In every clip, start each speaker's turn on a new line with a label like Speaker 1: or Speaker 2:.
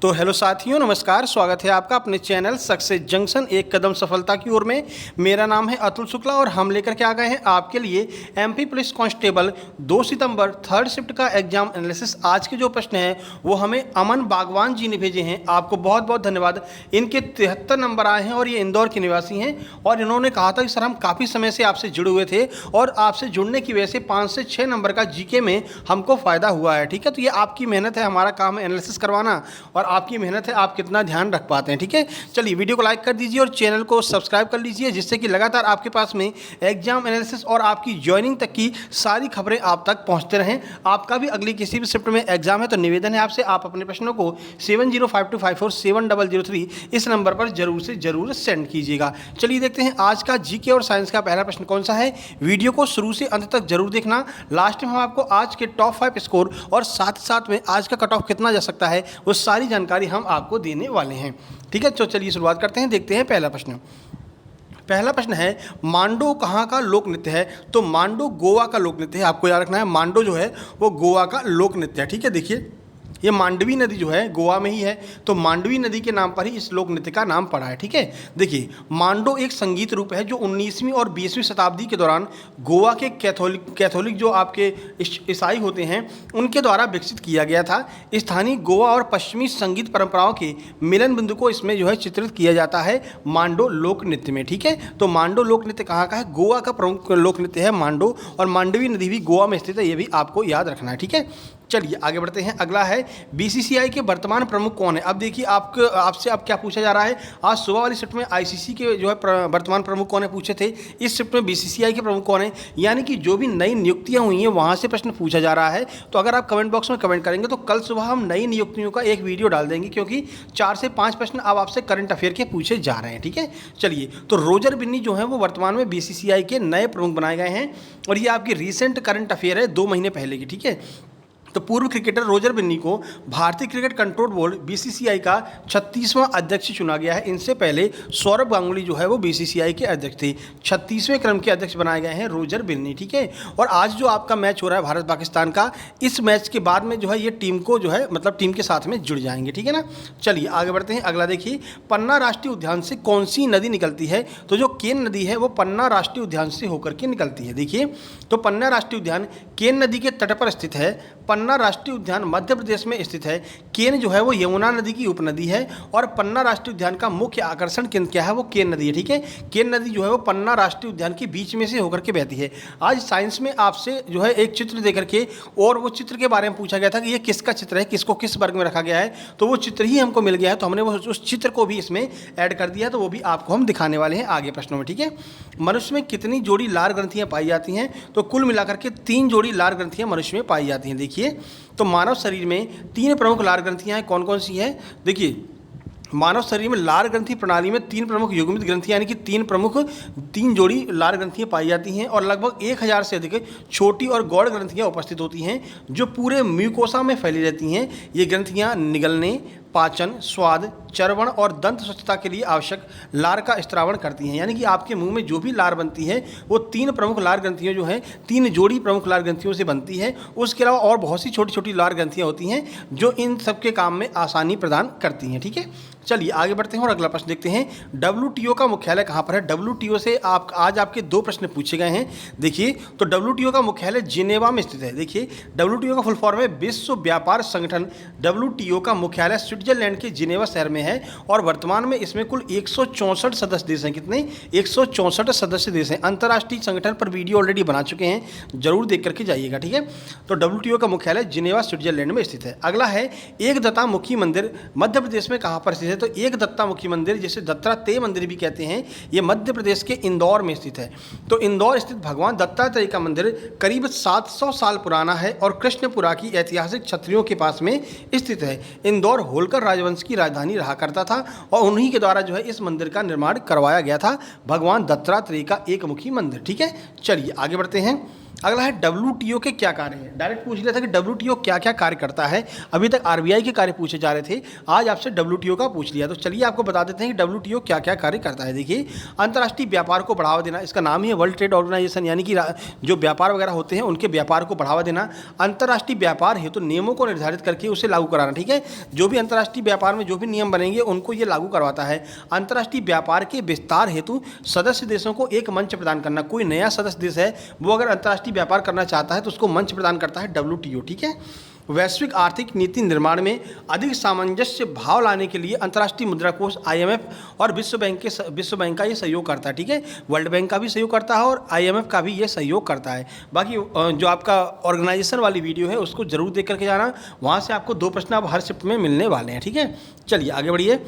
Speaker 1: तो हेलो साथियों, नमस्कार। स्वागत है आपका अपने चैनल सक्सेस जंक्शन एक कदम सफलता की ओर में। मेरा नाम है अतुल शुक्ला और हम लेकर के आ गए हैं आपके लिए एमपी पुलिस कांस्टेबल 2 सितंबर थर्ड शिफ्ट का एग्जाम एनालिसिस। आज के जो प्रश्न हैं वो हमें अमन बागवान जी ने भेजे हैं। आपको बहुत बहुत धन्यवाद। इनके 73 नंबर आए हैं और ये इंदौर के निवासी हैं और इन्होंने कहा था कि सर हम काफ़ी समय से आपसे जुड़े हुए थे और आपसे जुड़ने की वजह से 5 से 6 नंबर का जीके में हमको फ़ायदा हुआ है। ठीक है, तो ये आपकी मेहनत है, हमारा काम है एनालिसिस करवाना और आपकी मेहनत है, आप कितना ध्यान रख पाते हैं। ठीक है, चलिए वीडियो को लाइक कर दीजिए और चैनल को सब्सक्राइब कर लीजिए, जिससे कि लगातार आपके पास में एग्जाम एनालिसिस और आपकी ज्वाइनिंग तक की सारी खबरें आप तक पहुंचते रहें। आपका भी अगली किसी भी शिफ्ट में एग्जाम है तो निवेदन है आपसे, आप अपने प्रश्नों को 7052547003 इस नंबर पर जरूर से जरूर सेंड कीजिएगा। चलिए देखते हैं आज का जीके और साइंस का पहला प्रश्न कौन सा है। वीडियो को शुरू से अंत तक जरूर देखना। लास्ट में हम आपको आज के टॉप 5 स्कोर और साथ साथ में आज का कट ऑफ कितना जा सकता है वो सारी जानकारी हम आपको देने वाले हैं। ठीक है, तो चलिए शुरुआत करते हैं। देखते हैं पहला प्रश्न है मांडो कहाँ का लोक नृत्य है। तो मांडो गोवा का लोक नृत्य है। आपको याद रखना है मांडो जो है वो गोवा का लोक नृत्य है। ठीक है, देखिए ये मांडवी नदी जो है गोवा में ही है, तो मांडवी नदी के नाम पर ही इस लोक नृत्य का नाम पड़ा है। ठीक है, देखिए मांडो एक संगीत रूप है जो 19वीं और 20वीं शताब्दी के दौरान गोवा के कैथोलिक जो आपके ईसाई होते हैं उनके द्वारा विकसित किया गया था। स्थानीय गोवा और पश्चिमी संगीत परंपराओं के मिलन बिंदु को इसमें जो है चित्रित किया जाता है मांडो लोक नृत्य में। ठीक है, तो मांडो लोक नृत्य कहाँ का है, गोवा का प्रमुख लोक नृत्य है मांडो, और मांडवी नदी भी गोवा में स्थित है, ये भी आपको याद रखना है। ठीक है, चलिए आगे बढ़ते हैं। अगला है बीसीसीआई के वर्तमान प्रमुख कौन है। अब देखिए आपसे अब क्या पूछा जा रहा है। आज सुबह वाली शिफ्ट में आईसीसी के जो है वर्तमान प्रमुख कौन है पूछे थे, इस शिफ्ट में बीसीसीआई के प्रमुख कौन है, यानी कि जो भी नई नियुक्तियां हुई हैं वहां से प्रश्न पूछा जा रहा है। तो अगर आप कमेंट बॉक्स में कमेंट करेंगे तो कल सुबह हम नई नियुक्तियों का एक वीडियो डाल देंगे, क्योंकि 4 से 5 प्रश्न अब आपसे करंट अफेयर के पूछे जा रहे हैं। ठीक है, चलिए तो रोजर बिन्नी जो है वो वर्तमान में बीसीसीआई के नए प्रमुख बनाए गए हैं और ये आपकी रिसेंट करंट अफेयर है 2 महीने पहले की। ठीक है, तो पूर्व क्रिकेटर रोजर बिन्नी को भारतीय क्रिकेट कंट्रोल बोर्ड बीसीसीआई का 36वां अध्यक्ष चुना गया है। इनसे पहले सौरभ गांगुली जो है वो बीसीसीआई के अध्यक्ष थे। 36वें क्रम के अध्यक्ष बनाए गए हैं रोजर बिन्नी। ठीक है, और आज जो आपका मैच हो रहा है भारत पाकिस्तान का, इस मैच के बाद में जो है ये टीम को जो है मतलब टीम के साथ में जुड़ जाएंगे। ठीक है ना, चलिए आगे बढ़ते हैं। अगला देखिए पन्ना राष्ट्रीय उद्यान से कौन सी नदी निकलती है। तो जो केन नदी है वो पन्ना राष्ट्रीय उद्यान से होकर के निकलती है। देखिए तो पन्ना राष्ट्रीय उद्यान केन नदी के तट पर स्थित है। पन्ना राष्ट्रीय उद्यान मध्य प्रदेश में स्थित है। केन जो है वो यमुना नदी की उपनदी है और पन्ना राष्ट्रीय उद्यान का मुख्य आकर्षण केंद्र क्या है, वो केन नदी है। ठीक है, केन नदी जो है वो पन्ना राष्ट्रीय उद्यान के बीच में से होकर के बहती है। आज साइंस में आपसे जो है एक चित्र देकर के और वो चित्र के बारे में पूछा गया था कि ये किसका चित्र है, किसको किस वर्ग में रखा गया है, तो वो चित्र ही हमको मिल गया है, तो हमने वो उस चित्र को भी इसमें ऐड कर दिया, तो वो भी आपको हम दिखाने वाले हैं आगे प्रश्नों में। ठीक है, मनुष्य में कितनी जोड़ी लार ग्रंथियां पाई जाती हैं। तो कुल मिलाकर के 3 जोड़ी लार ग्रंथियां मनुष्य में पाई जाती हैं। देखिए तो मानव शरीर में 3 प्रमुख लार ग्रंथियां हैं। कौन कौन सी हैं, देखिए मानव शरीर में लार ग्रंथि प्रणाली में 3 प्रमुख युग्मित ग्रंथियां यानी कि 3 जोड़ी लार ग्रंथियां पाई जाती हैं और लगभग 1000 से अधिक छोटी और गौड़ ग्रंथियां उपस्थित होती हैं जो पूरे म्यूकोसा में फैली रहती हैं। ये ग्रंथियां निगलने, पाचन, स्वाद, चर्वण और दंत स्वच्छता के लिए आवश्यक लार का स्त्रावण करती हैं। यानी कि आपके मुंह में जो भी लार बनती है वो 3 प्रमुख लार ग्रंथियों जो हैं 3 जोड़ी प्रमुख लार ग्रंथियों से बनती है। उसके अलावा और बहुत सी छोटी छोटी लार ग्रंथियां होती हैं जो इन सबके काम में आसानी प्रदान करती हैं। ठीक है, चलिए आगे बढ़ते हैं और अगला प्रश्न देखते हैं। WTO का मुख्यालय कहाँ पर है। WTO से आज आपके 2 प्रश्न पूछे गए हैं। देखिए तो WTO का मुख्यालय जिनेवा में स्थित है। देखिए WTO का फुल फॉर्म है विश्व व्यापार संगठन। WTO का मुख्यालय स्विट्जरलैंड के जिनेवा शहर में है और वर्तमान में इसमें कुल 164 सदस्य देश हैं। कितने, 164 सदस्य देश हैं। अंतर्राष्ट्रीय संगठन पर वीडियो ऑलरेडी बना चुके हैं, जरूर देख करके जाइएगा। ठीक है, तो WTO का मुख्यालय जिनेवा स्विट्जरलैंड में स्थित है। अगला है एक दत्तामुखी मंदिर मध्य प्रदेश में कहाँ पर स्थित है। तो एक दत्तामुखी मंदिर जिसे दत्तात्रेय मंदिर भी कहते हैं, ये मध्य प्रदेश के इंदौर में स्थित है। तो इंदौर स्थित भगवान दत्तात्रेय का मंदिर करीब 700 साल पुराना है और कृष्णपुरा की ऐतिहासिक छतरियों के पास में स्थित है। इंदौर होलकर राजवंश की राजधानी रहा करता था और उन्हीं के द्वारा जो है इस मंदिर का निर्माण करवाया गया था, भगवान दत्तात्रेय का एक मुखी मंदिर। ठीक है, चलिए आगे बढ़ते हैं। अगला है WTO के क्या कार्य हैं। डायरेक्ट पूछ लिया था कि WTO क्या क्या कार्य करता है। अभी तक RBI के कार्य पूछे जा रहे थे, आज आपसे WTO का पूछ लिया। तो चलिए आपको बता देते हैं कि WTO क्या क्या कार्य करता है। देखिए, अंतर्राष्ट्रीय व्यापार को बढ़ावा देना, इसका नाम ही है वर्ल्ड ट्रेड ऑर्गेनाइजेशन, यानी कि जो व्यापार वगैरह होते हैं उनके व्यापार को बढ़ावा देना। अंतर्राष्ट्रीय व्यापार हेतु नियमों को निर्धारित करके उसे लागू कराना। ठीक है, जो भी अंतर्राष्ट्रीय व्यापार में जो भी नियम बनेंगे उनको ये लागू करवाता है। अंतर्राष्ट्रीय व्यापार के विस्तार हेतु सदस्य देशों को एक मंच प्रदान करना। कोई नया सदस्य देश है वो अगर अंतर्राष्ट्रीय व्यापार करना चाहता है तो उसको मंच प्रदान करता है WTO। ठीक है, वैश्विक आर्थिक नीति निर्माण में अधिक सामंजस्य भाव लाने के लिए अंतर्राष्ट्रीय मुद्रा कोष IMF और विश्व बैंक का ये सहयोग करता है। ठीक है, वर्ल्ड बैंक का भी सहयोग करता है और IMF का भी ये सहयोग करता है। बाकी जो आपका ऑर्गेनाइजेशन वाली वीडियो है उसको जरूर देख करके जाना, वहाँ से आपको 2 प्रश्न अब हर शिफ्ट में मिलने वाले हैं। ठीक है, चलिए आगे बढ़िए।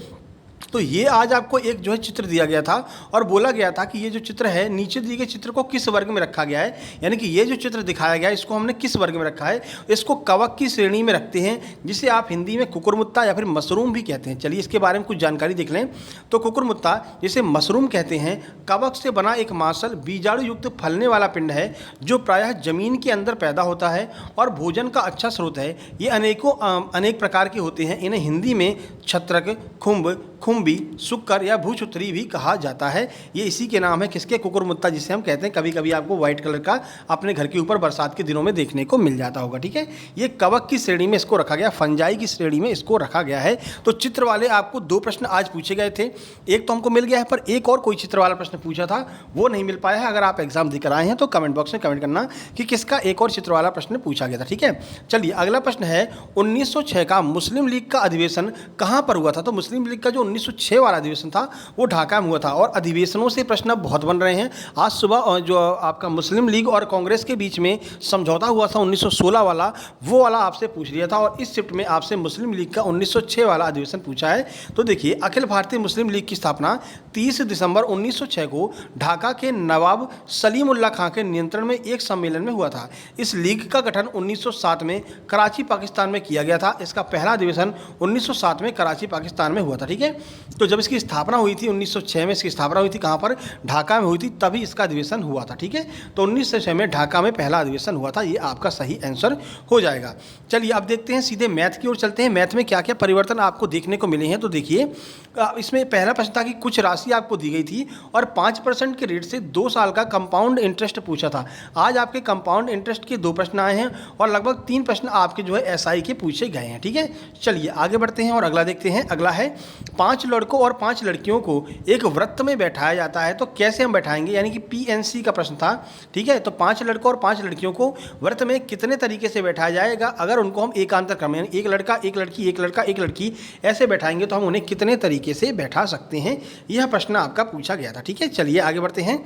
Speaker 1: तो ये आज आपको एक जो है चित्र दिया गया था और बोला गया था कि ये जो चित्र है, नीचे दिए गए चित्र को किस वर्ग में रखा गया है, यानी कि ये जो चित्र दिखाया गया है इसको हमने किस वर्ग में रखा है। इसको कवक की श्रेणी में रखते हैं, जिसे आप हिंदी में कुकुरमुत्ता या फिर मशरूम भी कहते हैं। चलिए इसके बारे में कुछ जानकारी देख लें। तो कुकुरमुत्ता, जिसे मशरूम कहते हैं, कवक से बना एक मांसल बीजाणु युक्त फलने वाला पिंड है जो प्रायः जमीन के अंदर पैदा होता है और भोजन का अच्छा स्रोत है। ये अनेक प्रकार के होते हैं। इन्हें हिंदी में छत्रक, खुम्ब, खुम्बी, सुक्कर या भूछुतरी भी कहा जाता है। ये इसी के नाम है, किसके? कुकुरमुत्ता, जिसे हम कहते हैं। कभी कभी आपको व्हाइट कलर का अपने घर के ऊपर बरसात के दिनों में देखने को मिल जाता होगा। ठीक है, ये कवक की श्रेणी में इसको रखा गया, फंजाई की श्रेणी में इसको रखा गया है। तो चित्र वाले आपको 2 प्रश्न आज पूछे गए थे, एक तो हमको मिल गया है, पर एक और कोई चित्र वाला प्रश्न पूछा था वो नहीं मिल पाया है। अगर आप एग्जाम देकर आए हैं तो कमेंट बॉक्स में कमेंट करना कि किसका एक और चित्र वाला प्रश्न पूछा गया था। ठीक है, चलिए अगला प्रश्न है 1906 का मुस्लिम लीग का अधिवेशन कहाँ पर हुआ था। तो मुस्लिम लीग का जो 1906 वाला अधिवेशन था वो ढाका में हुआ था। और अधिवेशनों से प्रश्न अब बहुत बन रहे हैं। आज सुबह जो आपका मुस्लिम लीग और कांग्रेस के बीच में समझौता हुआ था 1916 वाला, वो वाला आपसे पूछ लिया था। और इस शिफ्ट में आपसे मुस्लिम लीग का 1906 वाला अधिवेशन पूछा है। तो देखिए, अखिल भारतीय मुस्लिम लीग की स्थापना 30 दिसंबर 1906 को ढाका के नवाब सलीमुल्लाह खां के नियंत्रण में एक सम्मेलन में हुआ था। इस लीग का गठन 1907 में कराची पाकिस्तान में किया गया था। इसका पहला अधिवेशन 1907 में कराची पाकिस्तान में हुआ था। ठीक है, तो जब इसकी स्थापना हुई थी 1906 में, इसकी स्थापना हुई थी कहाँ पर? ढाका में हुई थी, तभी इसका अधिवेशन हुआ था। ठीक है, तो 1906 में ढाका में पहला अधिवेशन हुआ था। ये आपका सही आंसर हो जाएगा। चलिए अब देखते हैं, सीधे मैथ की ओर चलते हैं। मैथ में क्या क्या परिवर्तन आपको देखने को मिले हैं। तो देखिए, इसमें पहला प्रश्न था कि कुछ राशि आपको दी गई थी और 5% के रेट से 2 साल का कंपाउंड इंटरेस्ट पूछा था। आज आपके कंपाउंड इंटरेस्ट के 2 प्रश्न आए हैं और लगभग 3 प्रश्न आपके जो है SI के पूछे गए हैं। ठीक है, चलिए आगे बढ़ते हैं और अगला देखते हैं। अगला है 5 लड़कों और 5 लड़कियों को एक वृत्त में बैठाया जाता है, तो कैसे हम बैठाएंगे, यानी कि PNC का प्रश्न था। ठीक है, तो 5 लड़कों और 5 लड़कियों को वृत्त में कितने तरीके से बैठाया जाएगा। अगर उनको हम एकांतर क्रम, यानी एक लड़का एक लड़की, एक लड़का एक लड़की ऐसे बैठाएंगे तो हम उन्हें कितने तरीके से बैठा सकते हैं, यह प्रश्न आपका पूछा गया था। ठीक है, चलिए आगे बढ़ते हैं।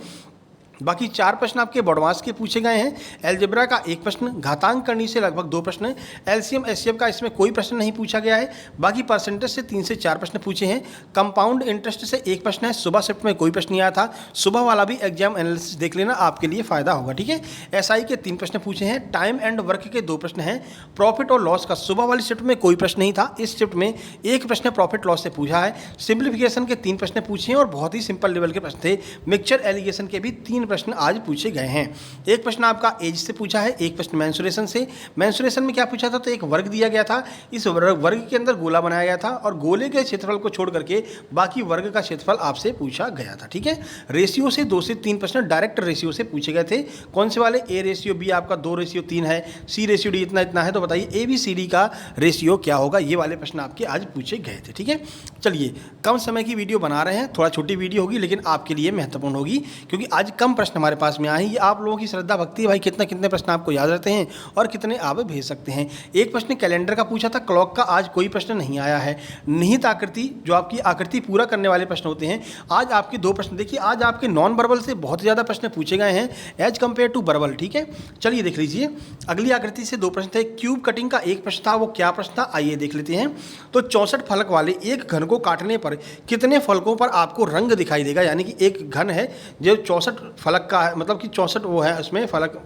Speaker 1: बाकी 4 प्रश्न आपके बॉडमास के पूछे गए हैं। अलजेब्रा का 1 प्रश्न, घातांक करनी से लगभग 2 प्रश्न, LCM SCF का इसमें कोई प्रश्न नहीं पूछा गया है। बाकी परसेंटेज से 3 से 4 प्रश्न पूछे हैं। कंपाउंड इंटरेस्ट से 1 प्रश्न है। सुबह शिफ्ट में कोई प्रश्न नहीं आया था, सुबह वाला भी एग्जाम एनालिसिस देख लेना, आपके लिए फ़ायदा होगा। ठीक है, SI के 3 प्रश्न पूछे हैं। टाइम एंड वर्क के 2 प्रश्न हैं। प्रॉफिट और लॉस का सुबह वाली शिफ्ट में कोई प्रश्न नहीं था, इस शिफ्ट में 1 प्रश्न प्रॉफिट लॉस से पूछा है। सिंप्लीफिकेशन के 3 प्रश्न पूछे हैं और बहुत ही सिंपल लेवल के प्रश्न थे। मिक्सचर एलिगेशन के भी 3 प्रश्न आज पूछे गए हैं। एक प्रश्न आपका एज से पूछा है, एक प्रश्न मेंसुरेशन से। मेंसुरेशन में क्या पूछा था, तो एक वर्ग दिया गया था, इस वर्ग के अंदर गोला बनाया गया था और गोले के क्षेत्रफल को छोड़ करके बाकी वर्ग का क्षेत्रफल आपसे पूछा गया था। ठीक है, रेशियो से 2 से 3 प्रश्न डायरेक्ट रेशियो से पूछे गए थे। कौन से वाले? A/B आपका 2/3 है, C/D इतना इतना है, तो बताइए ABCD का रेशियो क्या होगा। ये वाले प्रश्न आपके आज पूछे गए थे। ठीक है, चलिए कम समय की वीडियो बना रहे हैं, थोड़ा छोटी वीडियो होगी लेकिन आपके लिए महत्वपूर्ण होगी, क्योंकि आज कम प्रश्न हमारे पास में आए। ये आप लोगों की श्रद्धा भक्ति है भाई, कितने प्रश्न आपको याद रहते हैं और कितने आप भेज सकते हैं। एक प्रश्न कैलेंडर का पूछा था, क्लॉक का आज कोई प्रश्न नहीं आया है। निहित आकृति, जो आपकी आकृति पूरा करने वाले प्रश्न होते हैं, आज आपके 2 प्रश्न। देखिए, आज आपके नॉन वर्बल से बहुत ज़्यादा प्रश्न पूछे गए हैं एज कम्पेयर टू वर्बल। ठीक है, चलिए देख लीजिए। अगली आकृति से 2 प्रश्न थे। क्यूब कटिंग का 1 प्रश्न था, वो क्या प्रश्न था आइए देख लेते हैं। तो 64 फलक वाले एक घन को काटने पर कितने फलकों पर आपको रंग दिखाई देगा, यानी कि एक घन है जो 64 फलक का है, मतलब कि 64 वो है उसमें फलक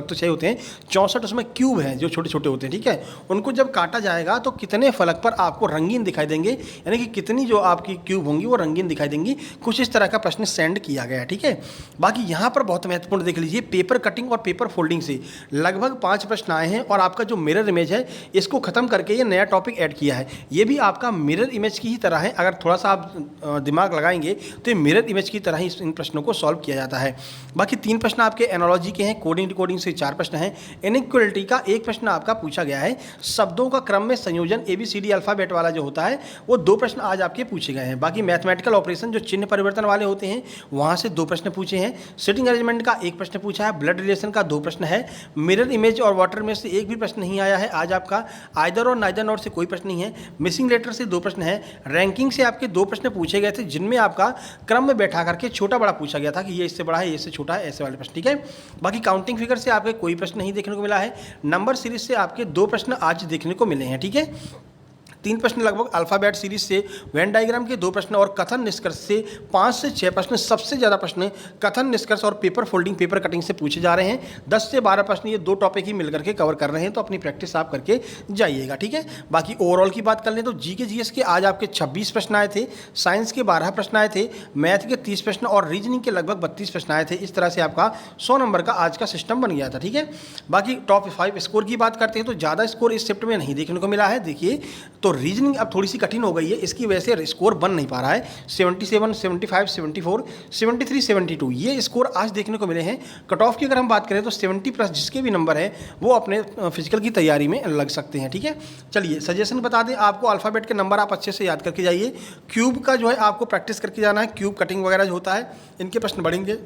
Speaker 1: तो 6 होते हैं, 64 उसमें क्यूब हैं जो छोटे छोटे होते हैं, ठीक है। उनको जब काटा जाएगा तो कितने फलक पर आपको रंगीन दिखाई देंगे, यानी कि कितनी जो आपकी क्यूब होंगी वो रंगीन दिखाई देंगी। कुछ इस तरह का प्रश्न सेंड किया गया है, ठीक है। बाकी यहाँ पर बहुत महत्वपूर्ण देख लीजिए, पेपर कटिंग और पेपर फोल्डिंग से लगभग 5 प्रश्न आए हैं और आपका जो मिरर इमेज है इसको खत्म करके ये नया टॉपिक ऐड किया है। ये भी आपका मिरर इमेज की ही तरह है, अगर थोड़ा सा आप दिमाग लगाएंगे तो ये मिरर इमेज की तरह ही इन प्रश्नों को सॉल्व किया जाता है। बाकी 3 प्रश्न आपके एनालॉजी के हैं, कोडिंग डिकोडिंग से 4 प्रश्न हैं, इनइक्वालिटी का 1 प्रश्न आपका पूछा गया है, शब्दों का क्रम में संयोजन ABCD अल्फाबेट वाला जो होता है वो 2 प्रश्न आज आपके पूछे गए हैं। बाकी मैथमेटिकल ऑपरेशन जो चिन्ह परिवर्तन वाले होते हैं वहाँ से 2 प्रश्न पूछे हैं, सिटिंग अरेंजमेंट का 1 प्रश्न पूछा है, ब्लड रिलेशन का 2 प्रश्न है, मिरर इमेज और वाटर इमेज से 1 भी प्रश्न नहीं आया है आज आपका, आइदर और नाइदर नॉट से कोई प्रश्न नहीं है, मिसिंग लेटर से 2 प्रश्न है, रैंकिंग से आपके 2 प्रश्न पूछे गए थे जिनमें आपका क्रम में बैठा करके छोटा बड़ा पूछा गया था कि ये इससे बड़ा है, ये इससे छोटा है, ऐसे वाले प्रश्न, ठीक है। बाकी काउंटिंग फिगर से आपके कोई प्रश्न नहीं देखने को मिला है, नंबर सीरीज से आपके 2 प्रश्न आज देखने को मिले हैं, ठीक है। 3 प्रश्न लगभग अल्फाबेट सीरीज से, वेन डायग्राम के 2 प्रश्न और कथन निष्कर्ष से 5 से 6 प्रश्न, सबसे ज़्यादा प्रश्न कथन निष्कर्ष और पेपर फोल्डिंग पेपर कटिंग से पूछे जा रहे हैं। 10 से 12 प्रश्न ये 2 टॉपिक ही मिलकर के कवर कर रहे हैं, तो अपनी प्रैक्टिस आप करके जाइएगा, ठीक है। बाकी ओवरऑल की बात कर लें तो GS के आज आपके 26 प्रश्न आए थे, साइंस के 12 प्रश्न आए थे, मैथ के 30 प्रश्न और रीजनिंग के लगभग 32 प्रश्न आए थे। इस तरह से आपका 100 नंबर का आज का सिस्टम बन गया था, ठीक है। बाकी टॉप 5 स्कोर की बात करते हैं तो ज़्यादा स्कोर इस शिफ्ट में नहीं देखने को मिला है। देखिए तो रीजनिंग अब थोड़ी सी कठिन हो गई है, इसकी वजह से स्कोर बन नहीं पा रहा है। 77, 75, 74, 73, 72 ये स्कोर आज देखने को मिले हैं। कट ऑफ की अगर हम बात करें तो 70 प्लस जिसके भी नंबर है वो अपने फिजिकल की तैयारी में लग सकते हैं, ठीक है। चलिए सजेशन बता दें आपको, अल्फ़ाबेट के नंबर आप अच्छे से याद करके जाइए, क्यूब का जो है आपको प्रैक्टिस करके जाना है, क्यूब कटिंग वगैरह जो होता है इनके प्रश्न बढ़ेंगे।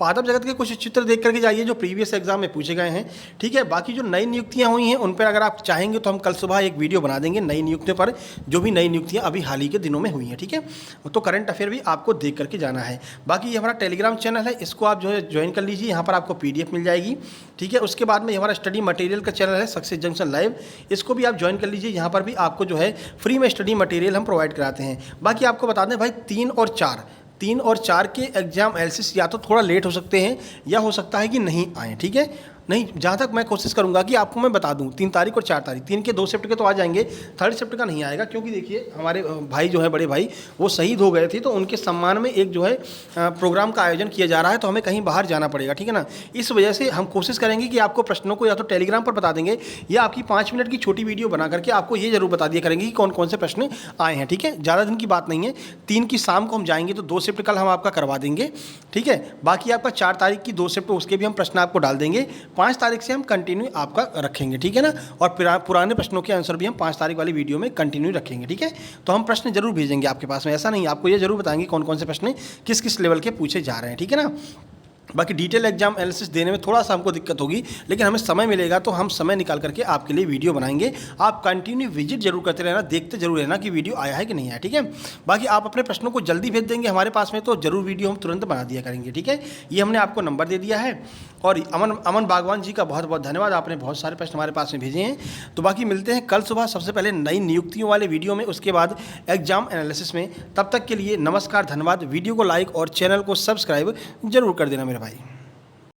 Speaker 1: पादप जगत के कुछ चित्र देख करके जाइए जो प्रीवियस एग्जाम में पूछे गए हैं, ठीक है। बाकी जो नई नियुक्तियां हुई हैं उन पर अगर आप चाहेंगे तो हम कल सुबह एक वीडियो बना देंगे नई नियुक्तियों पर, जो भी नई नियुक्तियां अभी हाल ही के दिनों में हुई हैं, ठीक है। तो करंट अफेयर भी आपको देख करके जाना है। बाकी ये हमारा टेलीग्राम चैनल है, इसको आप जो है ज्वाइन कर लीजिए, यहाँ पर आपको PDF मिल जाएगी, ठीक है। उसके बाद में हमारा स्टडी मटेरियल का चैनल है सक्सेस जंक्शन लाइव, इसको भी आप ज्वाइन कर लीजिए, यहाँ पर भी आपको जो है फ्री में स्टडी मटेरियल हम प्रोवाइड कराते हैं। बाकी आपको बता दें भाई 3 और 4 के एग्जाम एनालिसिस या तो थोड़ा लेट हो सकते हैं या हो सकता है कि नहीं आए, ठीक है। नहीं, जहाँ तक मैं कोशिश करूँगा कि आपको मैं बता दूँ 3 तारीख और 4 तारीख, 3 के 2 शिफ्ट के तो आ जाएंगे, 3rd शिफ्ट का नहीं आएगा, क्योंकि देखिए हमारे भाई जो है बड़े भाई वो शहीद हो गए थे, तो उनके सम्मान में एक जो है प्रोग्राम का आयोजन किया जा रहा है, तो हमें कहीं बाहर जाना पड़ेगा, ठीक है ना। इस वजह से हम कोशिश करेंगे कि आपको प्रश्नों को या तो टेलीग्राम पर बता देंगे या आपकी 5 मिनट की छोटी वीडियो बना करके आपको ये जरूर बता दिया करेंगे कि कौन कौन से प्रश्न आए हैं, ठीक है। ज़्यादा दिन की बात नहीं है, 3 की शाम को हम जाएंगे तो 2 शिफ्ट कल हम आपका करवा देंगे, ठीक है। बाकी आपका 4 तारीख की 2 शिफ्ट उसके भी हम प्रश्न आपको डाल देंगे, 5 तारीख से हम कंटिन्यू आपका रखेंगे, ठीक है ना। और पुराने प्रश्नों के आंसर भी हम 5 तारीख वाली वीडियो में कंटिन्यू रखेंगे, ठीक है। तो हम प्रश्न जरूर भेजेंगे आपके पास में, ऐसा नहीं, आपको ये जरूर बताएंगे कौन कौन से प्रश्न किस किस लेवल के पूछे जा रहे हैं, ठीक है ना। बाकी डिटेल एग्जाम एनालिसिस देने में थोड़ा सा हमको दिक्कत होगी, लेकिन हमें समय मिलेगा तो हम समय निकाल करके आपके लिए वीडियो बनाएंगे। आप कंटिन्यू विजिट जरूर करते रहना, देखते जरूर रहना कि वीडियो आया है कि नहीं आया, ठीक है। बाकी आप अपने प्रश्नों को जल्दी भेज देंगे हमारे पास में तो जरूर वीडियो हम तुरंत बना दिया करेंगे, ठीक है। ये हमने आपको नंबर दे दिया है। और अमन बागवान जी का बहुत बहुत धन्यवाद, आपने बहुत सारे प्रश्न हमारे पास में भेजे हैं। तो बाकी मिलते हैं कल सुबह सबसे पहले नई नियुक्तियों वाले वीडियो में, उसके बाद एग्जाम एनालिसिस में। तब तक के लिए नमस्कार, धन्यवाद। वीडियो को लाइक और चैनल को सब्सक्राइब जरूर कर देना मेरे भाई।